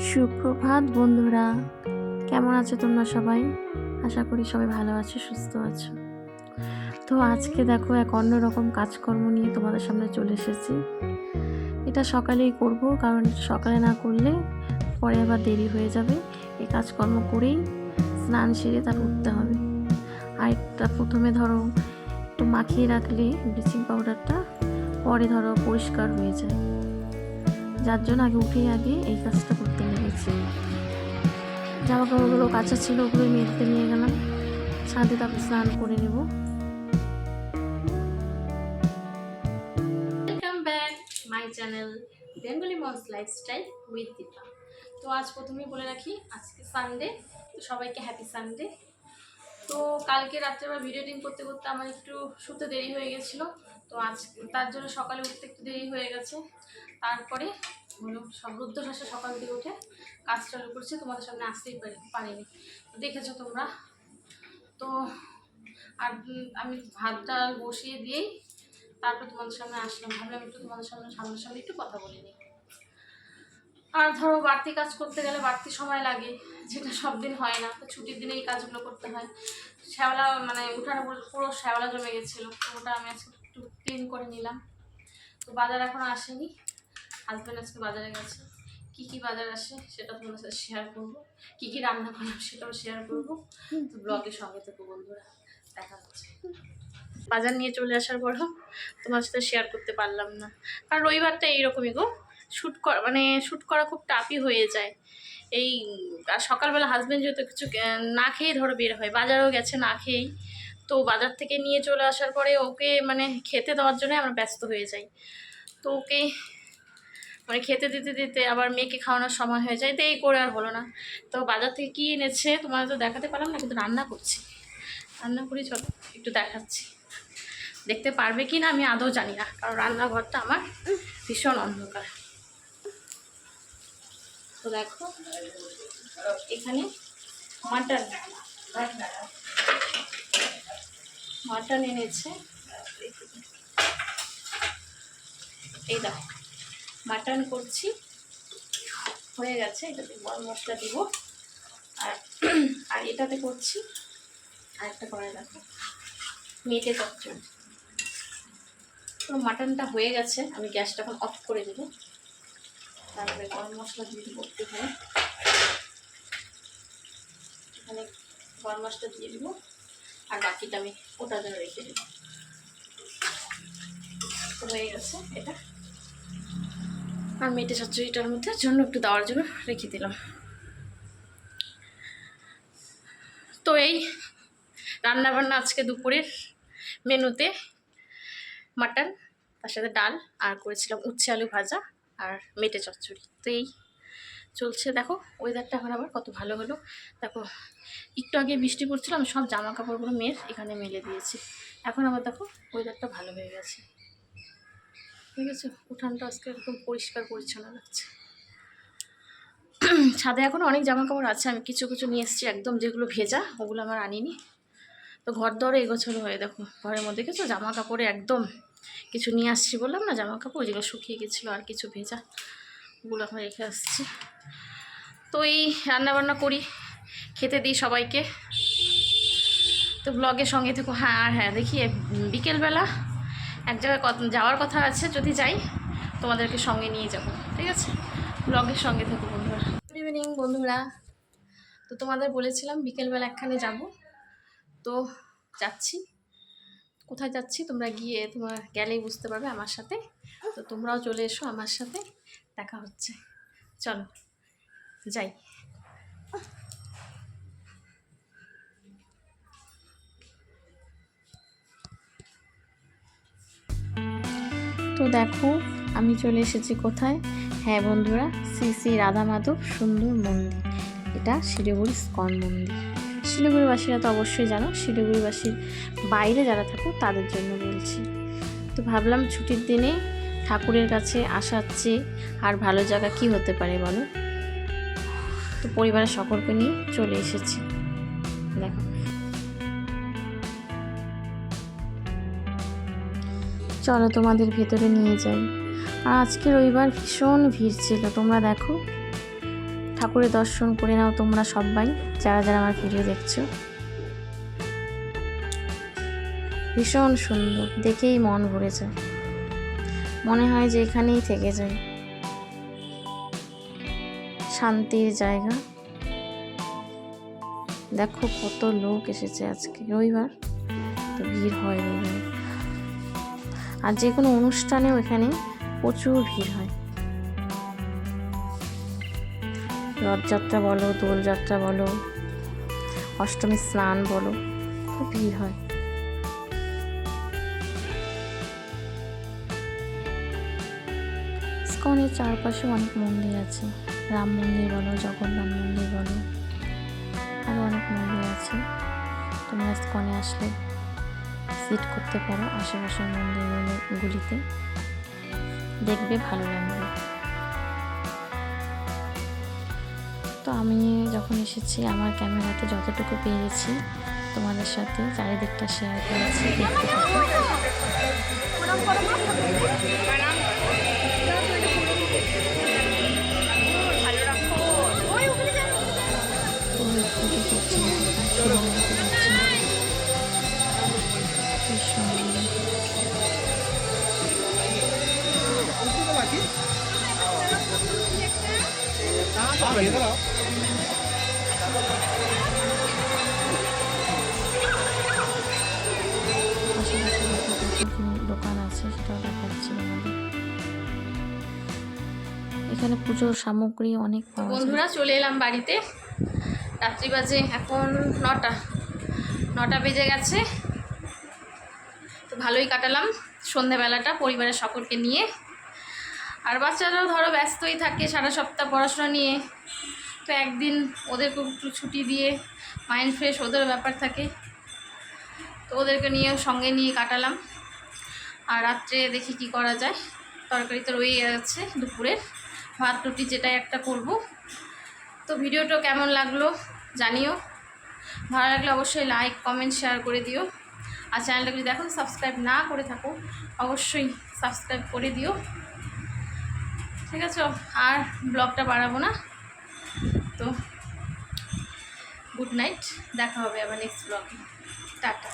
সুপ্রভাত বন্ধুরা, কেমন আছো তোমরা সবাই? আশা করি সবাই ভালো আছো, সুস্থ আছো। তো আজকে দেখো এক অন্যরকম কাজকর্ম নিয়ে তোমাদের সামনে চলে এসেছি। এটা সকালেই করব, কারণ সকালে না করলে পরে আবার দেরি হয়ে যাবে। এই কাজকর্ম করেই স্নান সেরে তার উঠতে হবে। আর এটা প্রথমে ধরো একটু মাখিয়ে রাখলে ব্লিচিং পাউডারটা পরে ধরো পরিষ্কার হয়ে যায়, যার জন্য আগে এই কাজটা করতে লেগেছি। জামা কাপড়গুলো কাঁচা ছিল, ওগুলো মেলতে নিয়ে গেলাম ছাদে, তারপর স্নান করে নেব। Welcome back my channel Bengali moms lifestyle with Dipa. তো আজ প্রথমেই বলে রাখি, আজকে সানডে, তো সবাইকে হ্যাপি সানডে। তো কালকে রাত্রে আবার ভিডিও এডিটিং করতে করতে আমার একটু শুতে দেরি হয়ে গেছিলো, তো আজ তার জন্য সকালে উঠতে একটু দেরি হয়ে গেছে। তারপরে হলো সব রুদ্ধশ্বাসে সকাল থেকে উঠে কাজ চালু করছি, তোমাদের সামনে আসতেই পারিনি, দেখেছো তোমরা। তো আর আমি ভাত ডাল বসিয়ে দিয়েই তারপর তোমাদের সামনে আসলাম, ভাবলাম একটু তোমাদের সামনে একটু কথা বলে নিই। আর ধরো বাড়তি কাজ করতে গেলে বাড়তি সময় লাগে, যেটা সব দিন হয় না, তো ছুটির দিনে এই কাজগুলো করতে হয়। শ্যাওলা মানে উঠানে পুরো শ্যাওলা জমে গেছিলো, তো ওটা আমি আজকে একটু ক্লিন করে নিলাম। তো বাজার এখনো আসেনি, হাজব্যান্ড আজকে বাজারে গেছে। কী বাজার আসে সেটা তোমাদের সাথে শেয়ার করবো, কী রান্না করলাম সেটাও শেয়ার করবো। তো ব্লগের সঙ্গে থেকো বন্ধুরা, দেখা হচ্ছে। বাজার নিয়ে চলে আসার পরও তোমার সাথে শেয়ার করতে পারলাম না, কারণ রবিবারটা এইরকমই গো, শ্যুট করা খুব টাফই হয়ে যায়। এই আর সকালবেলা হাজব্যান্ড যেহেতু কিছু না খেয়ে ধরো বের হয়, বাজারেও গেছে না খেয়েই, তো বাজার থেকে নিয়ে চলে আসার পরে ওকে মানে খেতে দেওয়ার জন্য আমরা ব্যস্ত হয়ে যাই। তো ওকে মানে খেতে দিতে দিতে আবার মেয়েকে খাওয়ানোর সময় হয়ে যায়, তো এই করে আর হলো না। তো বাজার থেকে কী এনেছে তোমার তো দেখাতে পারলাম না, কিন্তু রান্না করি, চলো একটু দেখাচ্ছি। দেখতে পারবে কি না আমি আদৌ জানি না, কারণ রান্নাঘরটা আমার ভীষণ অন্ধকার। তো দেখো এখানে মাটন এনেছে, এই দেখো মাটন করছি, হয়ে গেছে। এটাতে গরম মশলা দিব, আর এটাতে করছি আর একটা করে দেখো মেটে চচ্চড়ি। তো মাটনটা হয়ে গেছে, আমি গ্যাসটা এখন অফ করে দেবো, তারপরে গরম মশলা দিয়ে দিব একটুখানি, এখানে গরম মশলা দিয়ে দিব, আর বাকিটা আমি ওটার জন্য রেখে দেবো। হয়ে গেছে এটা, আর মেটে চচ্চড়িটার মধ্যে জন্য একটু দেওয়ার জন্য রেখে দিলাম। তো এই রান্নাবান্না আজকে দুপুরের মেনুতে মাটন, তার সাথে ডাল, আর করেছিলাম উচ্ছে আলু ভাজা আর মেটে চচ্চড়ি। তো এই চলছে। দেখো ওয়েদারটা এখন আবার কত ভালো হলো, দেখো একটু আগে বৃষ্টি পড়ছিল, আমি সব জামা কাপড়গুলো মেয়ের এখানে মেলে দিয়েছি, এখন আবার দেখো ওয়েদারটা ভালো হয়ে গেছে, ঠিক আছে। উঠানটা আজকে একদম পরিষ্কার পরিচ্ছন্ন লাগছে। ছাদে এখন অনেক জামা কাপড় আছে, আমি কিছু নিয়ে এসেছি একদম, যেগুলো ভেজা ওগুলো আমার আনিনি। তো ঘর দরে এগোছলো হয়ে দেখো, ঘরের মধ্যে কিছু জামা কাপড়ে একদম কিছু নিয়ে আসছি, বললাম না জামা কাপড় যেগুলো শুকিয়ে গেছিলো, আর কিছু ভেজা, ওগুলো এখন রেখে আসছি। তো এই রান্নাবান্না করি, খেতে দিই সবাইকে। তো ব্লগের সঙ্গে থেকো। হ্যাঁ দেখি বিকেলবেলা এক জায়গায় যাওয়ার কথা আছে, যদি যাই তোমাদেরকে সঙ্গে নিয়ে যাব, ঠিক আছে। ব্লগের সঙ্গে থেকো বন্ধুরা। গুড ইভিনিং বন্ধুরা, তো তোমাদের বলেছিলাম বিকেলবেলা একখানে যাব, তো যাচ্ছি। কোথায় যাচ্ছি তোমরা গেলেই বুঝতে পারবে আমার সাথে, তো তোমরাও চলে এসো আমার সাথে, দেখা হচ্ছে, চলো যাই। তো দেখো আমি চলে এসেছি কোথায়, হ্যাঁ বন্ধুরা, শ্রী রাধা মাধব সুন্দর মন্দির, এটা শিলিগুড়ি ইস্কন মন্দির। শিলিগুড়িবাসীরা তো অবশ্যই জানো, শিলিগুড়িবাসীর বাইরে যারা থাকো তাদের জন্য বলছি। তো ভাবলাম ছুটির দিনে ঠাকুরের কাছে আসার চেয়ে আর ভালো জায়গা কি হতে পারে বলো। তো পরিবারের সকলকে নিয়ে চলে এসেছি, দেখো চলো তোমাদের ভেতরে নিয়ে যাই। আর আজকে রবিবার ভীষণ ভিড় ছিল, তোমরা দেখো ঠাকুরের দর্শন করে নাও তোমরা সবাই যারা যারা আমার ভিডিও দেখছো। ভীষণ সুন্দর, দেখেই মন ভরে যায়, মনে হয় যে এখানেই থেকে যাই। শান্তির জায়গা। দেখো কত লোক এসেছে, আজকে রবিবার তো ভিড় হয় রবিবার, আর যে কোনো অনুষ্ঠানেও এখানে প্রচুর ভিড় হয়। রথযাত্রা বলো, দোলযাত্রা বলো, অষ্টমী স্নান বলো, খুব ভিড় হয়। ইসকনের চারপাশে অনেক মন্দির আছে, রাম মন্দির বলো, জগন্নাথ মন্দির বলো, আরও অনেক মন্দির আছে। তোমরা ইসকনে আসলে ভিজিট করতে পারো আশেপাশের মন্দিরগুলিতে, দেখবে ভালো লাগবে। তো আমি যখন এসেছি আমার ক্যামেরাতে যতটুকু পেরেছি তোমাদের সাথে চারিদিকটা শেয়ার করেছি, দেখতে থাকো। দোকান আছে সেটাও দেখাচ্ছি আমাদের। এখানে পুজোর সামগ্রী অনেক পাওয়া যায়। বন্ধুরা চলে এলাম বাড়িতে, রাত্রি বাজে এখন 9টা বেজে গেছে। তো ভালোই কাটালাম সন্ধেবেলাটা পরিবারের সকলকে নিয়ে। আর বাচ্চারাও ধরো ব্যস্তই থাকে সারা সপ্তাহ পড়াশোনা নিয়ে, তো একদিন ওদেরকে একটু ছুটি দিয়ে মাইন্ড ফ্রেশ ওদের ব্যাপার থাকে, তো ওদেরকে নিয়ে সঙ্গে নিয়ে কাটালাম। আর রাত্রে দেখি কি করা যায়, তরকারি তো রয়েই আছে দুপুরের, ভাত রুটি যেটাই একটা করব। তো ভিডিওটা কেমন লাগলো জানিও, ভালো লাগলে অবশ্যই লাইক কমেন্ট শেয়ার করে দিও। আর চ্যানেলটা যদি এখন সাবস্ক্রাইব না করে থাকো অবশ্যই সাবস্ক্রাইব করে দিও, ঠিক আছে? আর ব্লগটা বাড়াবো না, তো গুড নাইট, দেখা হবে আবার নেক্সট ব্লগে। টাটা।